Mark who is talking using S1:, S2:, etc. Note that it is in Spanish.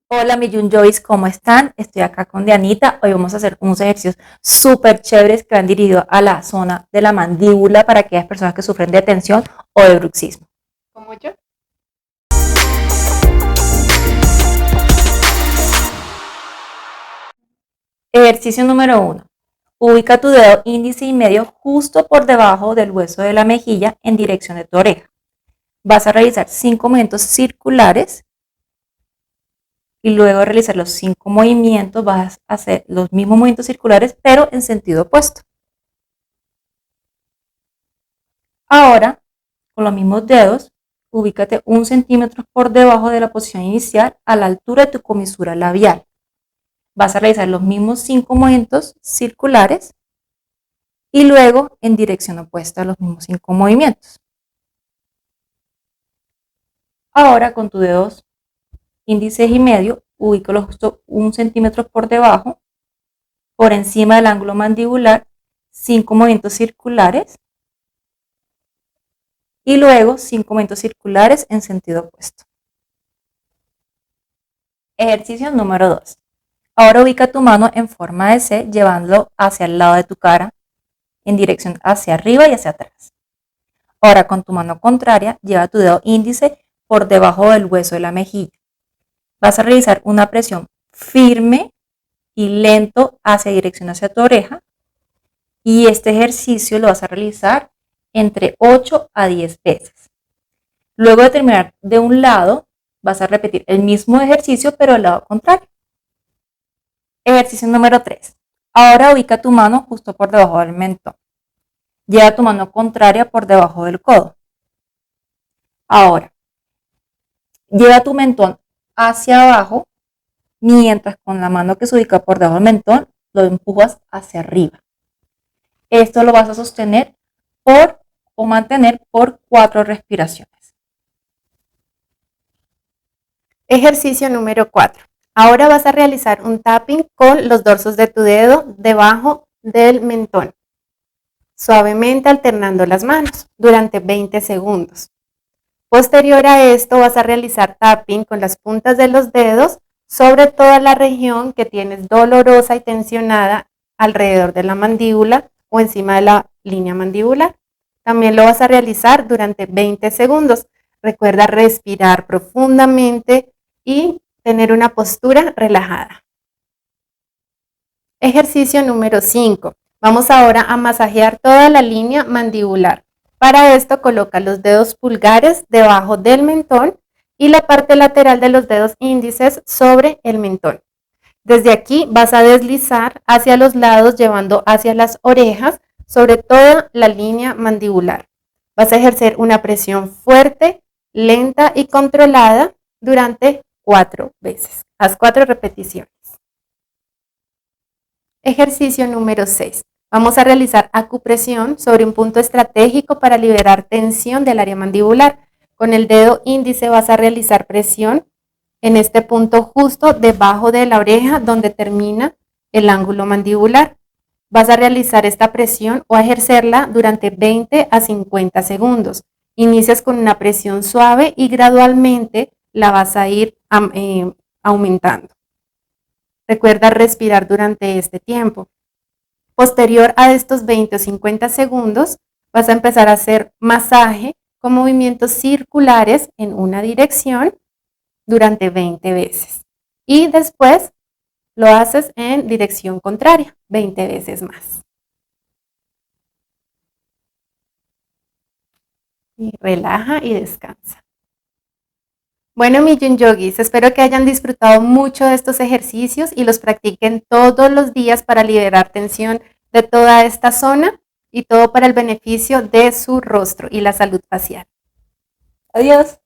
S1: Hola, mi Joyce, ¿cómo están? Estoy acá con Dianita. Hoy vamos a hacer unos ejercicios súper chéveres que van dirigidos a la zona de la mandíbula para aquellas personas que sufren de tensión o de bruxismo.
S2: ¿Como yo?
S1: Ejercicio número 1. Ubica tu dedo índice y medio justo por debajo del hueso de la mejilla en dirección de tu oreja. Vas a realizar 5 movimientos circulares y luego de realizar los 5 movimientos vas a hacer los mismos movimientos circulares pero en sentido opuesto. Ahora, con los mismos dedos, ubícate 1 centímetro por debajo de la posición inicial a la altura de tu comisura labial. Vas a realizar los mismos 5 movimientos circulares y luego en dirección opuesta a los mismos 5 movimientos. Ahora con tus dedos índices y medio, ubícalos justo 1 centímetro por debajo, por encima del ángulo mandibular, 5 movimientos circulares y luego 5 movimientos circulares en sentido opuesto. Ejercicio número 2. Ahora ubica tu mano en forma de C, llevándolo hacia el lado de tu cara, en dirección hacia arriba y hacia atrás. Ahora con tu mano contraria, lleva tu dedo índice por debajo del hueso de la mejilla. Vas a realizar una presión firme y lento hacia dirección hacia tu oreja. Y este ejercicio lo vas a realizar entre 8 a 10 veces. Luego de terminar de un lado, vas a repetir el mismo ejercicio, pero del lado contrario. Ejercicio número 3. Ahora ubica tu mano justo por debajo del mentón. Lleva tu mano contraria por debajo del codo. Ahora, lleva tu mentón hacia abajo, mientras con la mano que se ubica por debajo del mentón lo empujas hacia arriba. Esto lo vas a sostener o mantener por 4 respiraciones.
S2: Ejercicio número 4. Ahora vas a realizar un tapping con los dorsos de tu dedo debajo del mentón, suavemente alternando las manos durante 20 segundos. Posterior a esto vas a realizar tapping con las puntas de los dedos sobre toda la región que tienes dolorosa y tensionada alrededor de la mandíbula o encima de la línea mandibular. También lo vas a realizar durante 20 segundos. Recuerda respirar profundamente y tener una postura relajada. Ejercicio número 5. Vamos ahora a masajear toda la línea mandibular. Para esto coloca los dedos pulgares debajo del mentón y la parte lateral de los dedos índices sobre el mentón. Desde aquí vas a deslizar hacia los lados llevando hacia las orejas sobre toda la línea mandibular. Vas a ejercer una presión fuerte, lenta y controlada durante 4 veces. Haz 4 repeticiones. Ejercicio número 6. Vamos a realizar acupresión sobre un punto estratégico para liberar tensión del área mandibular. Con el dedo índice vas a realizar presión en este punto justo debajo de la oreja donde termina el ángulo mandibular. Vas a realizar esta presión o a ejercerla durante 20 a 50 segundos. Inicias con una presión suave y gradualmente la vas a ir aumentando. Recuerda respirar durante este tiempo. Posterior a estos 20 o 50 segundos, vas a empezar a hacer masaje con movimientos circulares en una dirección durante 20 veces. Y después lo haces en dirección contraria, 20 veces más. Y relaja y descansa. Bueno, mi Yogis, espero que hayan disfrutado mucho de estos ejercicios y los practiquen todos los días para liberar tensión de toda esta zona y todo para el beneficio de su rostro y la salud facial.
S1: Adiós.